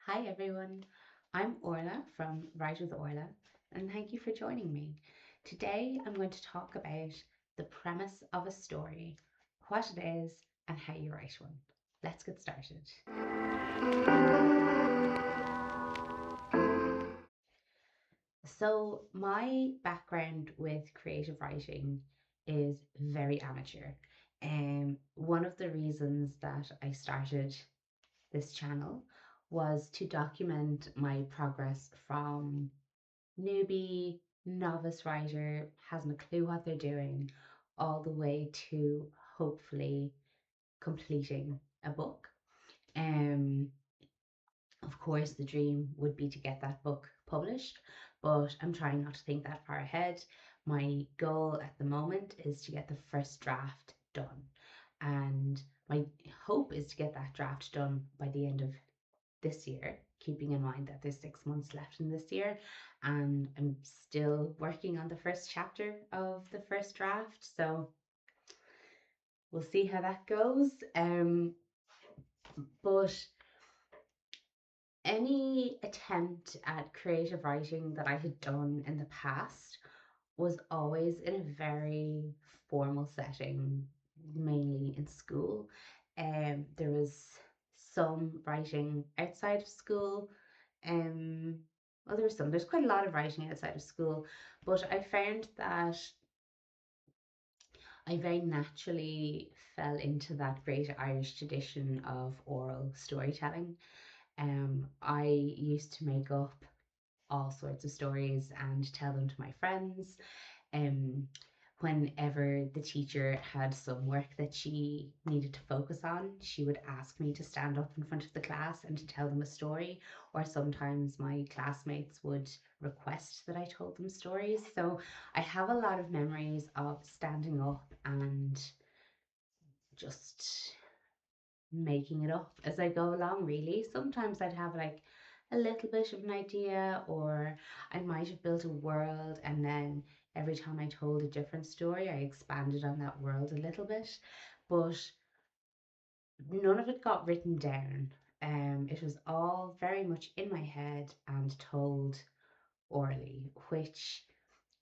Hi everyone, I'm Orla from Write with Orla, and thank you for joining me. Today I'm going to talk about the premise of a story, what it is, and how you write one. Let's get started. So, my background with creative writing is very amateur. One of the reasons that I started this channel was to document my progress from newbie, novice writer, hasn't a clue what they're doing, all the way to hopefully completing a book. Um, of course, the dream would be to get that book published, but I'm trying not to think that far ahead. My goal at the moment is to get the first draft done, and my hope is to get that draft done by the end of this year, keeping in mind that there's 6 months left in this year, and I'm still working on the first chapter of the first draft. So we'll see how that goes. But any attempt at creative writing that I had done in the past was always in a very formal setting, mainly in school. There was some writing outside of school. Um, well, there's quite a lot of writing outside of school, but I found that I very naturally fell into that great Irish tradition of oral storytelling. I used to make up all sorts of stories and tell them to my friends. Um, Whenever the teacher had some work that she needed to focus on, she would ask me to stand up in front of the class and to tell them a story, or sometimes my classmates would request that I told them stories. So I have a lot of memories of standing up and just making it up as I go along, really. Sometimes I'd have like a little bit of an idea, or I might have built a world, and then every time I told a different story, I expanded on that world a little bit. But none of it got written down. It was all very much in my head and told orally, which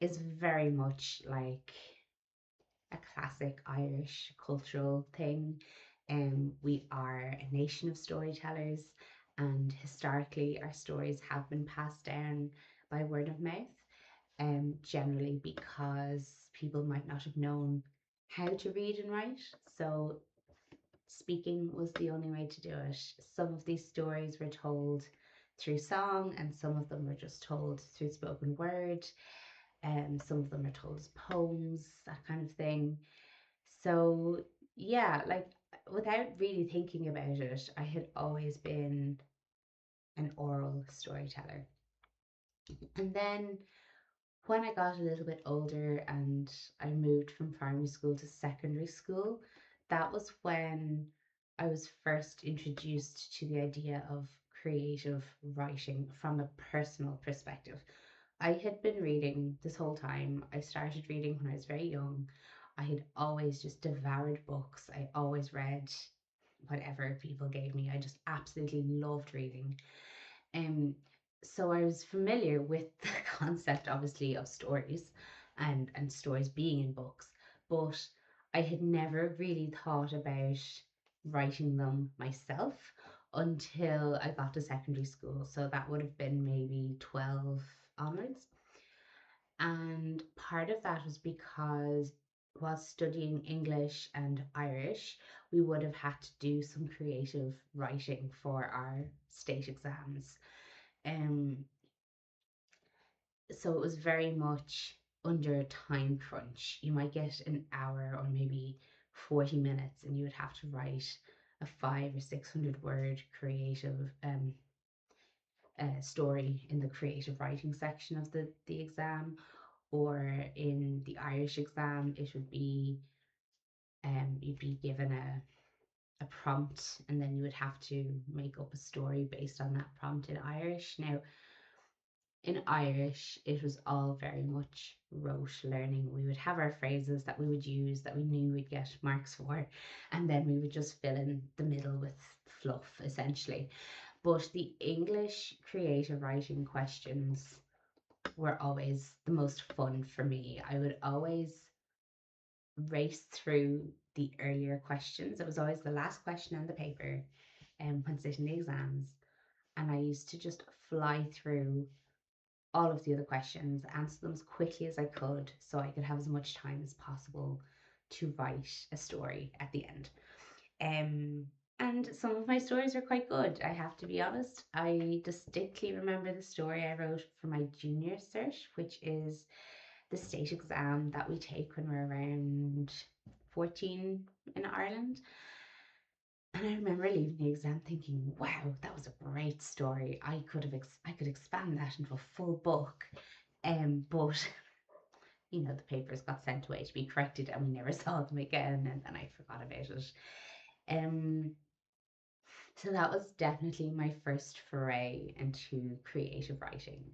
is very much like a classic Irish cultural thing. We are a nation of storytellers, and historically, our stories have been passed down by word of mouth, generally because people might not have known how to read and write. So, speaking was the only way to do it. Some of these stories were told through song, and some of them were just told through spoken word. Some of them are told as poems, that kind of thing. So, yeah, like without really thinking about it, I had always been an oral storyteller. And then when I got a little bit older and I moved from primary school to secondary school, that was when I was first introduced to the idea of creative writing from a personal perspective. I had been reading this whole time. I started reading when I was very young. I had always just devoured books. I always read whatever people gave me. I just absolutely loved reading. Um, so I was familiar with the concept, obviously, of stories and stories being in books, but I had never really thought about writing them myself until I got to secondary school. So that would have been maybe 12 onwards. And part of that was because while studying English and Irish, we would have had to do some creative writing for our state exams. Um, so it was very much under a time crunch. You might get an hour or maybe 40 minutes, and you would have to write a 500 or 600 word creative story in the creative writing section of the exam, or in the Irish exam, it would be you'd be given a prompt, and then you would have to make up a story based on that prompt in Irish. Now, in Irish, it was all very much rote learning. We would have our phrases that we would use that we knew we'd get marks for, and then we would just fill in the middle with fluff, essentially. But the English creative writing questions were always the most fun for me. I would always race through the earlier questions. It was always the last question on the paper when sitting the exams. And I used to just fly through all of the other questions, answer them as quickly as I could so I could have as much time as possible to write a story at the end. Um, and some of my stories are quite good, I have to be honest. I distinctly remember the story I wrote for my junior cert, which is the state exam that we take when we're around 14 in Ireland. And I remember leaving the exam thinking, wow, that was a great story. I could expand that into a full book. But the papers got sent away to be corrected and we never saw them again, and then I forgot about it. Um so that was definitely my first foray into creative writing.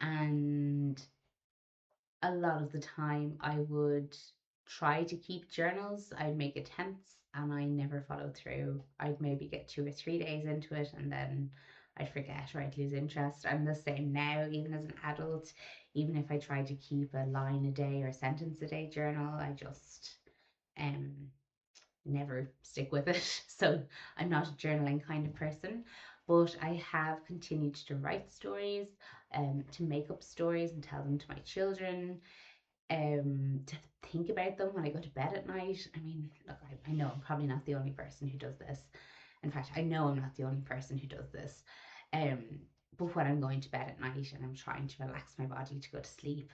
And a lot of the time I would try to keep journals. I'd make attempts and I never followed through. I'd maybe get 2 or 3 days into it and then I'd forget or I'd lose interest. I'm the same now, even as an adult. Even if I try to keep a line a day or a sentence a day journal, I just um never stick with it. So I'm not a journaling kind of person, but I have continued to write stories, to make up stories and tell them to my children, to think about them when I go to bed at night. I mean, look, I know I'm probably not the only person who does this. In fact, I know I'm not the only person who does this. Um, but when I'm going to bed at night and I'm trying to relax my body to go to sleep,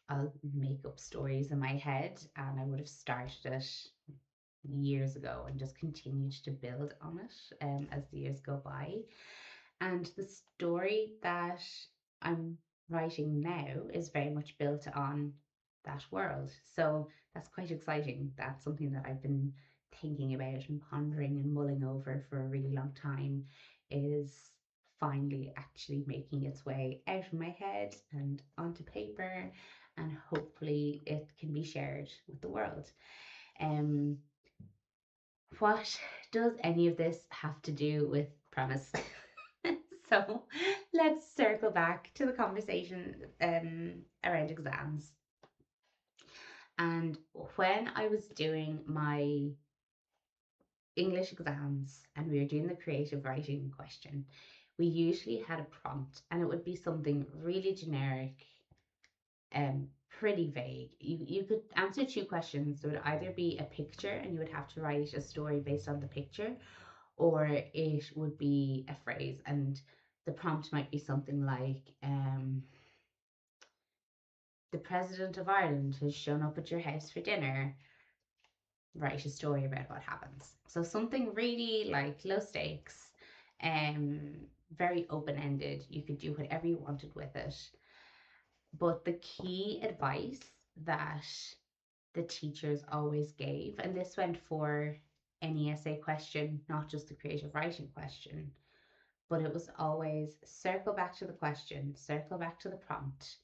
I'll make up stories in my head, and I would have started it years ago and just continued to build on it as the years go by. And the story that I'm writing now is very much built on that world. So that's quite exciting. That's something that I've been thinking about and pondering and mulling over for a really long time, is finally actually making its way out of my head and onto paper, and hopefully it can be shared with the world. Um, what does any of this have to do with premise? So let's circle back to the conversation around exams. And when I was doing my English exams and we were doing the creative writing question, we usually had a prompt and it would be something really generic, pretty vague. You could answer two questions. There would either be a picture and you would have to write a story based on the picture, or it would be a phrase, and the prompt might be something like, the president of Ireland has shown up at your house for dinner. Write a story about what happens. So something really like low stakes, um, very open ended. You could do whatever you wanted with it. But the key advice that the teachers always gave, and this went for any essay question, not just the creative writing question, but it was always circle back to the question, circle back to the prompt,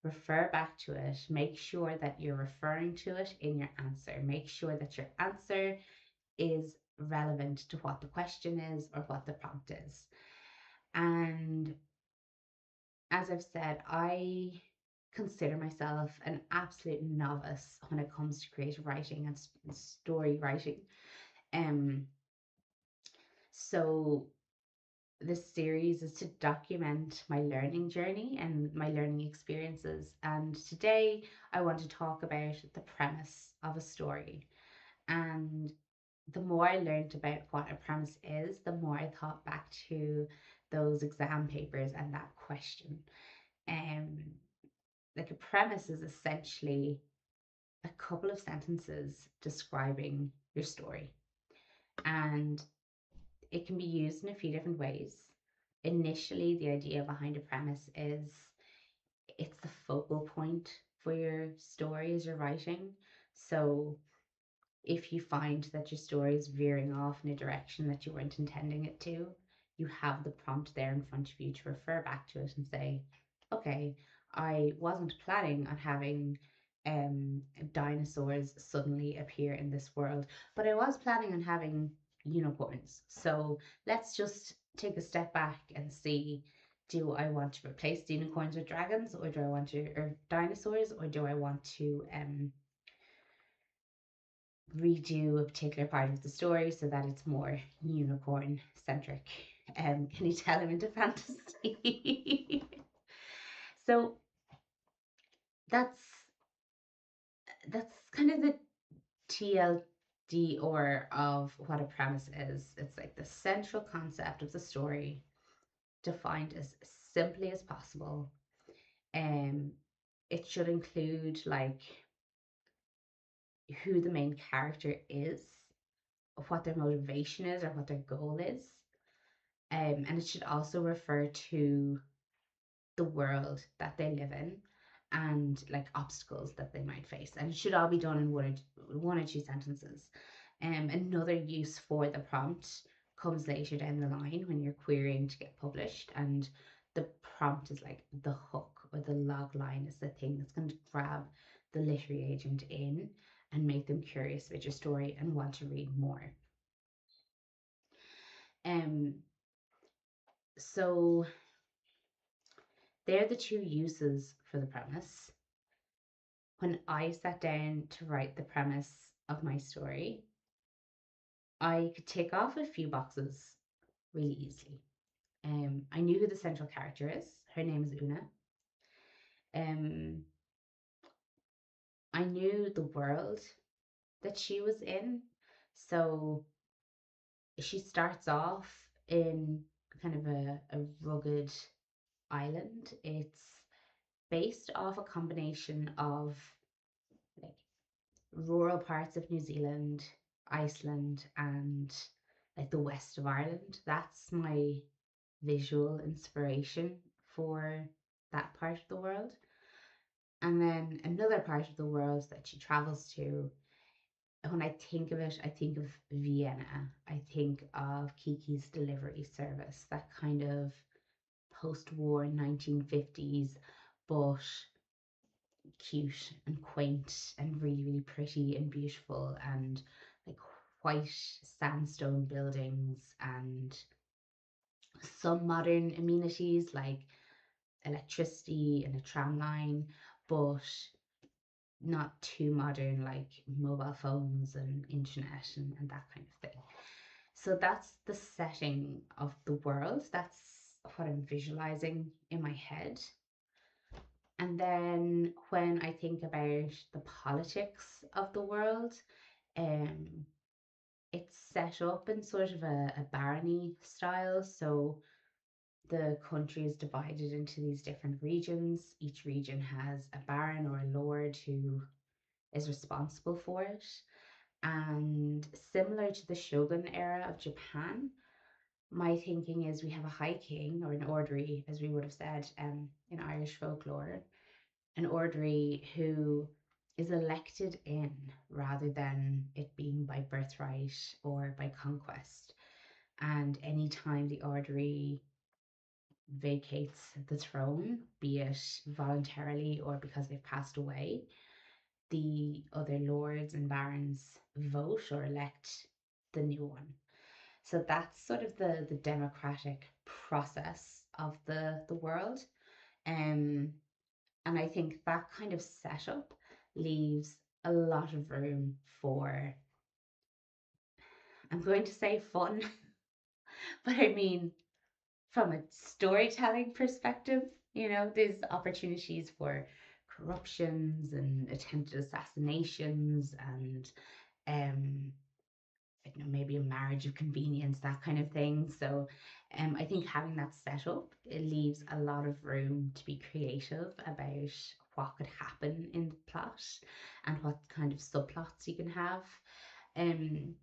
refer back to it, make sure that you're referring to it in your answer, make sure that your answer is relevant to what the question is or what the prompt is. And as I've said, I consider myself an absolute novice when it comes to creative writing and story writing. Um, so this series is to document my learning journey and my learning experiences. And today I want to talk about the premise of a story. And the more I learned about what a premise is, the more I thought back to those exam papers and that question. Um, like a premise is essentially a couple of sentences describing your story. And it can be used in a few different ways. Initially, the idea behind a premise is it's the focal point for your story as you're writing. So if you find that your story is veering off in a direction that you weren't intending it to, you have the prompt there in front of you to refer back to it and say, okay, I wasn't planning on having dinosaurs suddenly appear in this world, but I was planning on having unicorns. So let's just take a step back and see, do I want to replace the unicorns with dragons, or do I want to, or dinosaurs, or do I want to redo a particular part of the story so that it's more unicorn centric? Can you tell I'm into fantasy? So that's that's kind of the TLD or of what a premise is. It's like the central concept of the story defined as simply as possible. Um, it should include like who the main character is, what their motivation is, or what their goal is. And it should also refer to the world that they live in and like obstacles that they might face. And it should all be done in one or two sentences. Another use for the prompt comes later down the line when you're querying to get published, and the prompt is like the hook or the log line is the thing that's going to grab the literary agent in and make them curious about your story and want to read more. Um, so they're the two uses for the premise. When I sat down to write the premise of my story, I could tick off a few boxes really easily. I knew who the central character is. Her name is Una. Um, I knew the world that she was in. So she starts off in kind of a rugged island. It's based off a combination of like rural parts of New Zealand, Iceland, and like the west of Ireland. That's my visual inspiration for that part of the world. And then another part of the world that she travels to, when I think of it, I think of Vienna. I think of Kiki's Delivery Service, that kind of post war 1950s, but cute and quaint and really, really pretty and beautiful, and like white sandstone buildings and some modern amenities like electricity and a tram line, but not too modern like mobile phones and internet and that kind of thing. So that's the setting of the world. That's what I'm visualizing in my head. And then when I think about the politics of the world, um, it's set up in sort of a barony style. So the country is divided into these different regions. Each region has a baron or a lord who is responsible for it. And similar to the Shogun era of Japan, my thinking is we have a high king or an ordary, as we would have said in Irish folklore, an ordary who is elected in rather than it being by birthright or by conquest. And anytime the ordary vacates the throne, be it voluntarily or because they've passed away, the other lords and barons vote or elect the new one. So that's sort of the democratic process of the world. Um, and I think that kind of setup leaves a lot of room for, I'm going to say fun, but I mean, from a storytelling perspective, there's opportunities for corruptions and attempted assassinations and um I don't know, maybe a marriage of convenience, that kind of thing. So I think having that set up, it leaves a lot of room to be creative about what could happen in the plot and what kind of subplots you can have. Um,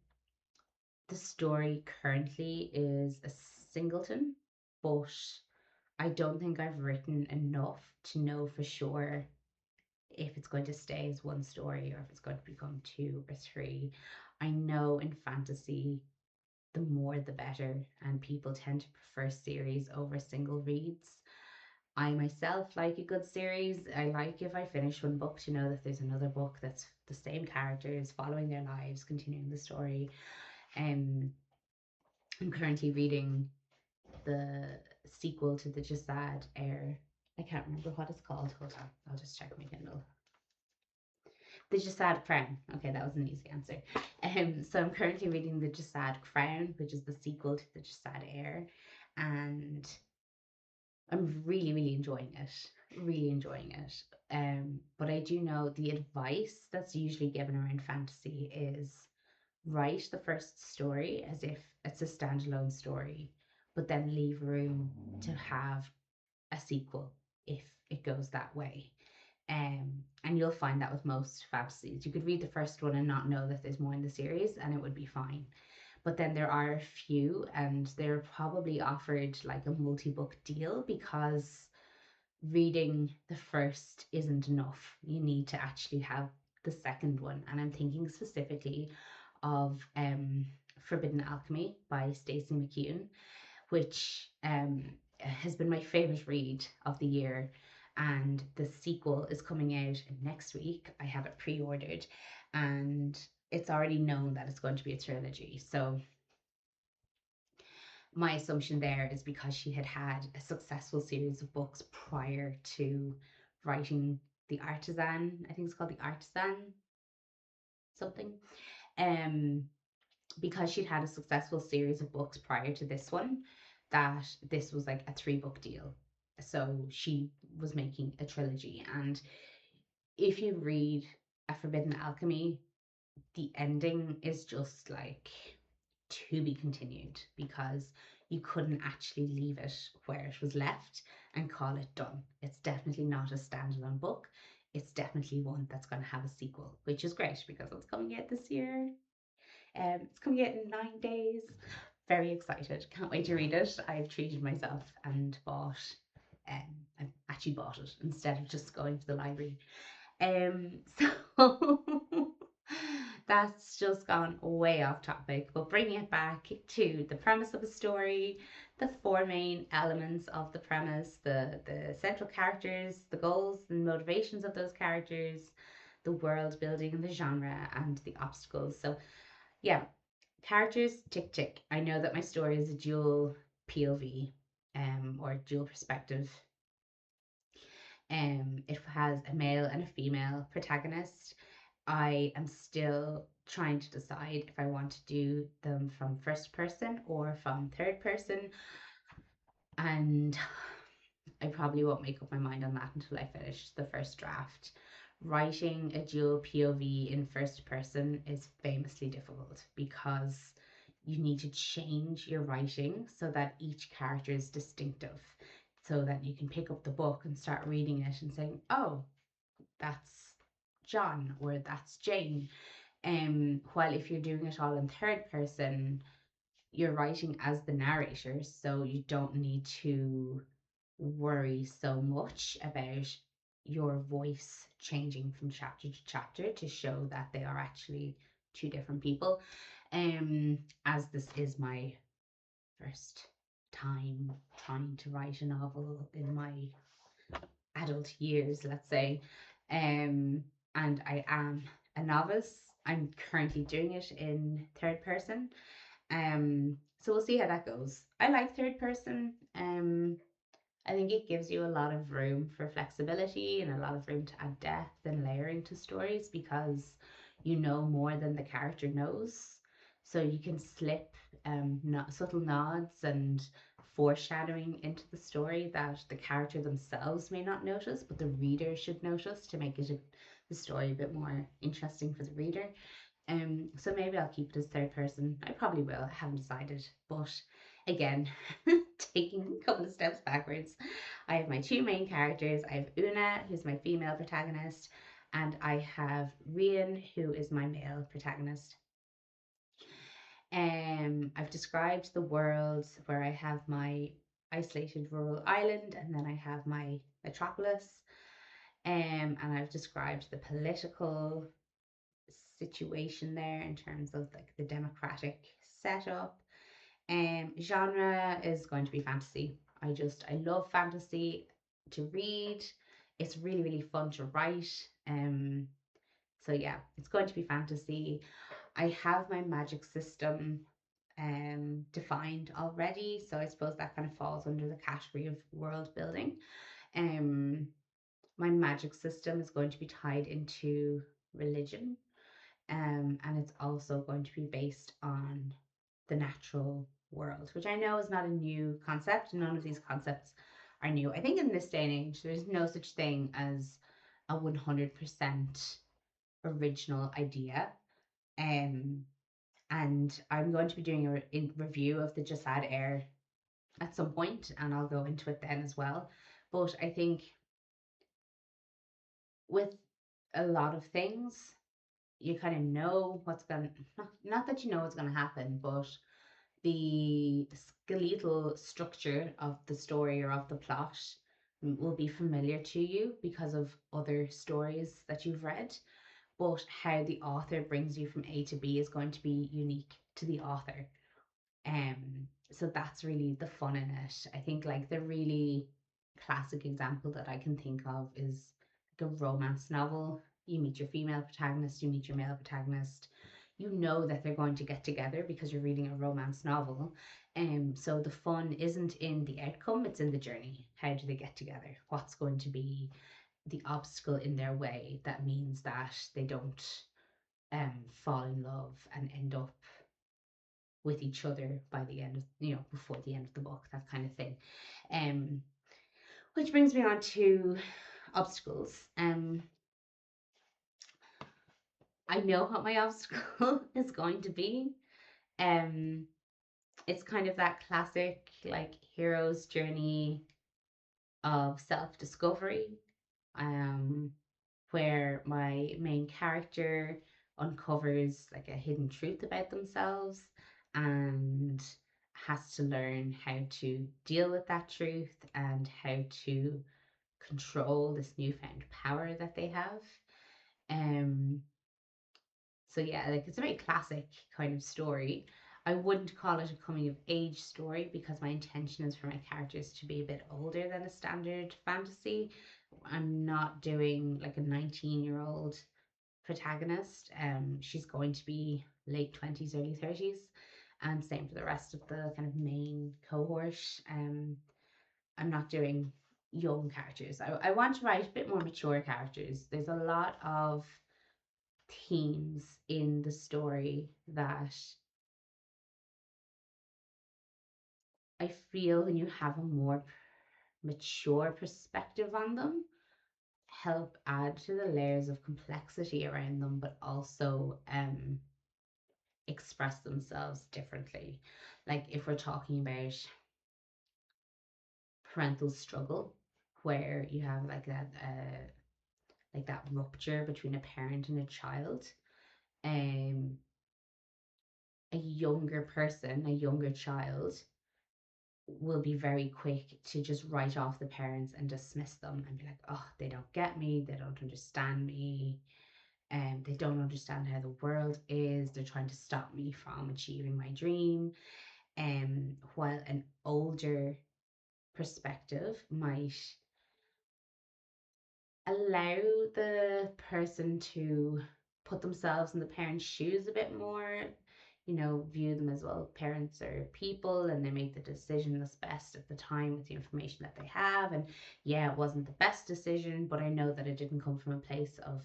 the story currently is a singleton, but I don't think I've written enough to know for sure if it's going to stay as one story or if it's going to become two or three. I know in fantasy, the more the better, and people tend to prefer series over single reads. I myself like a good series. I like if I finish one book to know that there's another book that's the same characters following their lives, continuing the story. Um, I'm currently reading the sequel to the Jasad Air. I can't remember what it's called. Hold on, I'll just check my Kindle. The Jasad Crown. Okay, that was an easy answer. So I'm currently reading the Jasad Crown, which is the sequel to the Jasad Air, and I'm really, really enjoying it. Really enjoying it. But I do know the advice that's usually given around fantasy is write the first story as if it's a standalone story, but then leave room to have a sequel if it goes that way. And you'll find that with most fantasies. You could read the first one and not know that there's more in the series, and it would be fine. But then there are a few, and they're probably offered like a multi book deal because reading the first isn't enough. You need to actually have the second one. And I'm thinking specifically of Forbidden Alchemy by Stacey McKeown, which has been my favorite read of the year. And the sequel is coming out next week. I have it pre ordered, and it's already known that it's going to be a trilogy. So my assumption there is because she had had a successful series of books prior to writing The Artisan. I think it's called The Artisan something. Um, because she'd had a successful series of books prior to this one, that this was like a 3 book deal. So she was making a trilogy. And if you read A Forbidden Alchemy, the ending is just like to be continued because you couldn't actually leave it where it was left and call it done. It's definitely not a standalone book. It's definitely one that's going to have a sequel, which is great because it's coming out this year. It's coming out in 9 days. Very excited. Can't wait to read it. I've treated myself and I actually bought it instead of just going to the library. So that's just gone way off topic, but bringing it back to the premise of a story, the 4 main elements of the premise, the central characters, the goals and motivations of those characters, the world building and the genre, and the obstacles. So yeah, characters, tick tick. I know that my story is a dual POV, or dual perspective. It has a male and a female protagonist. I am still trying to decide if I want to do them from first person or from third person, and I probably won't make up my mind on that until I finish the first draft. Writing a dual POV in first person is famously difficult because you need to change your writing so that each character is distinctive, so that you can pick up the book and start reading it and saying, oh, that's John or that's Jane. While if you're doing it all in third person, you're writing as the narrator, so you don't need to worry so much about your voice changing from chapter to chapter to show that they are actually 2 different people. As this is my first time trying to write a novel in my adult years, let's say, and I am a novice. I'm currently doing it in third person. So we'll see how that goes. I like third person. I think it gives you a lot of room for flexibility and a lot of room to add depth and layering to stories because you know more than the character knows. So you can slip subtle nods and foreshadowing into the story that the character themselves may not notice, but the reader should notice to make the story a bit more interesting for the reader. So maybe I'll keep it as third person. I probably will. I haven't decided. But again, taking a couple of steps backwards, I have my 2 main characters. I have Una, who's my female protagonist, and I have Rian, who is my male protagonist. I've described the world where I have my isolated rural island, and then I have my metropolis. And I've described the political situation there in terms of like the democratic setup. Genre is going to be fantasy. I love fantasy to read. It's really, really fun to write. So yeah, it's going to be fantasy. I have my magic system defined already. So I suppose that kind of falls under the category of world building. Um, my magic system is going to be tied into religion, and it's also going to be based on the natural world, which I know is not a new concept. None of these concepts are new. I think in this day and age, there's no such thing as a 100% original idea. Um, and I'm going to be doing a review of the Jasad Air at some point, and I'll go into it then as well. But I think with a lot of things, you kind of know what's going to, not that you know what's going to happen, but the skeletal structure of the story or of the plot will be familiar to you because of other stories that you've read. But how the author brings you from A to B is going to be unique to the author. So that's really the fun in it. I think like the really classic example that I can think of is like a romance novel. You meet your female protagonist, you meet your male protagonist. You know that they're going to get together because you're reading a romance novel. So the fun isn't in the outcome, it's in the journey. How do they get together? What's going to be the obstacle in their way that means that they don't fall in love and end up with each other by the end of, before the end of the book, that kind of thing. um which brings me on to obstacles. I know what my obstacle is going to be. um it's kind of that classic like hero's journey of self-discovery, um where my main character uncovers like a hidden truth about themselves and has to learn how to deal with that truth and how to control this newfound power that they have. Um, so yeah, like it's a very classic kind of story. I wouldn't call it a coming of age story because my intention is for my characters to be a bit older than a standard fantasy. I'm not doing like a 19-year-old protagonist. She's going to be late 20s, early 30s, and same for the rest of the kind of main cohort. I'm not doing young characters. I want to write a bit more mature characters. There's a lot of themes in the story that I feel when you have a more mature perspective on them help add to the layers of complexity around them, but also express themselves differently. Like if we're talking about parental struggle, where you have like that rupture between a parent and a child, um, a younger person, a younger child, will be very quick to just write off the parents and dismiss them and be like, oh, they don't get me, they don't understand me, and they don't understand how the world is. They're trying to stop me from achieving my dream. While an older perspective might allow the person to put themselves in the parents' shoes a bit more, view them as, well, parents are people and they make the decision that's best at the time with the information that they have. And yeah, it wasn't the best decision, but I know that it didn't come from a place of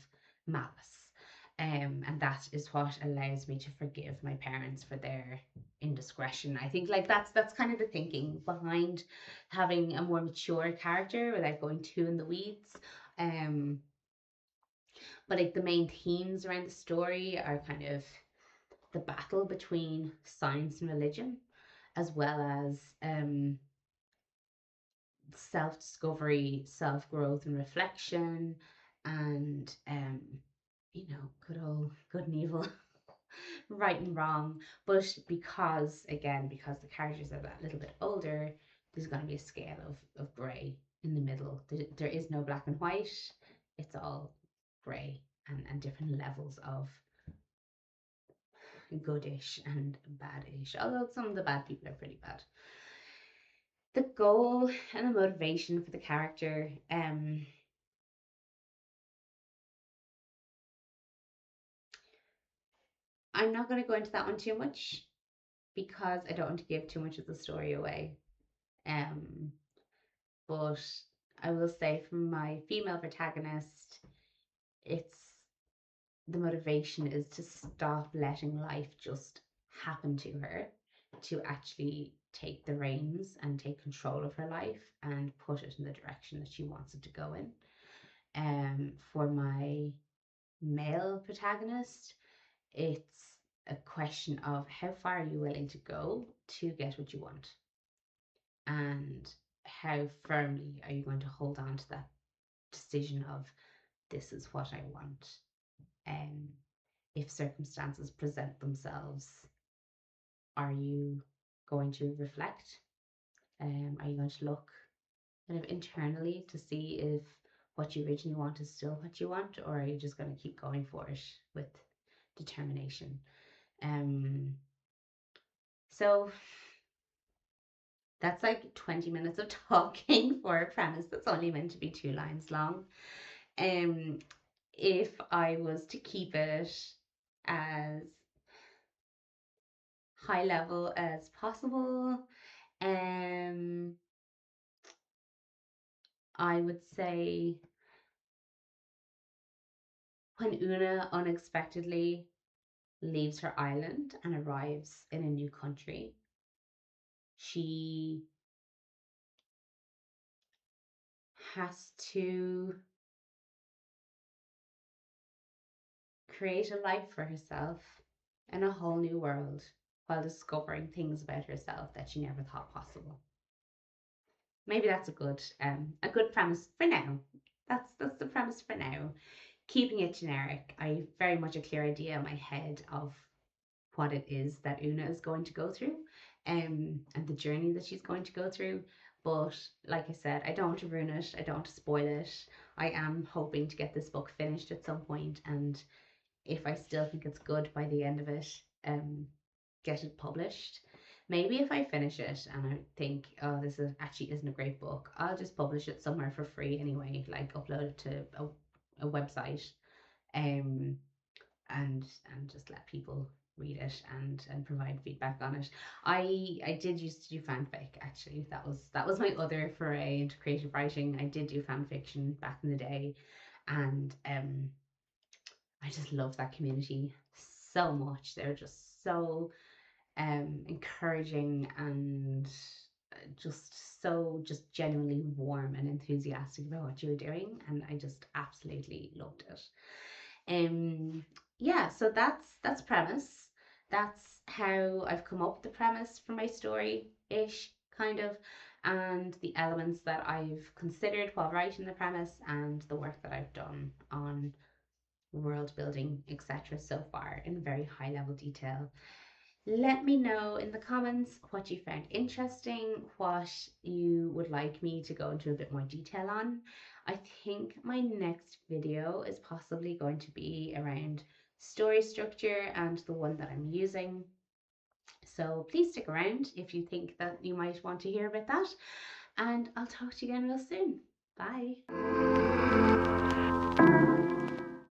malice. And that is what allows me to forgive my parents for their indiscretion. I think like that's kind of the thinking behind having a more mature character without going too in the weeds. Um, but like the main themes around the story are kind of the battle between science and religion, as well as self discovery, self growth, and reflection, and good old good and evil, right and wrong. But because the characters are that little bit older, there's going to be a scale of grey in the middle. There is no black and white, it's all grey, and different levels of goodish and badish, although some of the bad people are pretty bad. The goal and the motivation for the character, I'm not going to go into that one too much. because I don't want to give too much of the story away. Um, but I will say from my female protagonist, it's the motivation is to stop letting life just happen to her, to actually take the reins and take control of her life and put it in the direction that she wants it to go in. For my male protagonist, it's a question of how far are you willing to go to get what you want, and how firmly are you going to hold on to that decision of this is what I want. Um, if circumstances present themselves, are you going to reflect? Are you going to look kind of internally to see if what you originally want is still what you want, or are you just going to keep going for it with determination? Um, so that's like 20 minutes of talking for a premise that's only meant to be 2 lines long. Um, if I was to keep it as high level as possible, I would say when Una unexpectedly leaves her island and arrives in a new country, she has to create a life for herself in a whole new world while discovering things about herself that she never thought possible. Maybe that's a good premise for now. That's the premise for now. Keeping it generic, I have very much a clear idea in my head of what it is that Una is going to go through, and the journey that she's going to go through. But like I said, I don't want to ruin it. I don't want to spoil it. I am hoping to get this book finished at some point, and if I still think it's good by the end of it, get it published. Maybe if I finish it and I think, oh, this is actually isn't a great book, I'll just publish it somewhere for free anyway, like upload it to a website, um, and just let people read it and provide feedback on it. I did used to do fanfic actually. That was my other foray into creative writing. I did do fan fiction back in the day, and I just love that community so much. They're just so encouraging and just genuinely warm and enthusiastic about what you were doing, and I just absolutely loved it. Yeah, so that's premise. That's how I've come up with the premise for my story ish kind of, and the elements that I've considered while writing the premise and the work that I've done on world building, etc. so far in very high level detail. Let me know in the comments what you found interesting, what you would like me to go into a bit more detail on. I think my next video is possibly going to be around story structure and the one that I'm using. So please stick around if you think that you might want to hear about that. And I'll talk to you again real soon. Bye.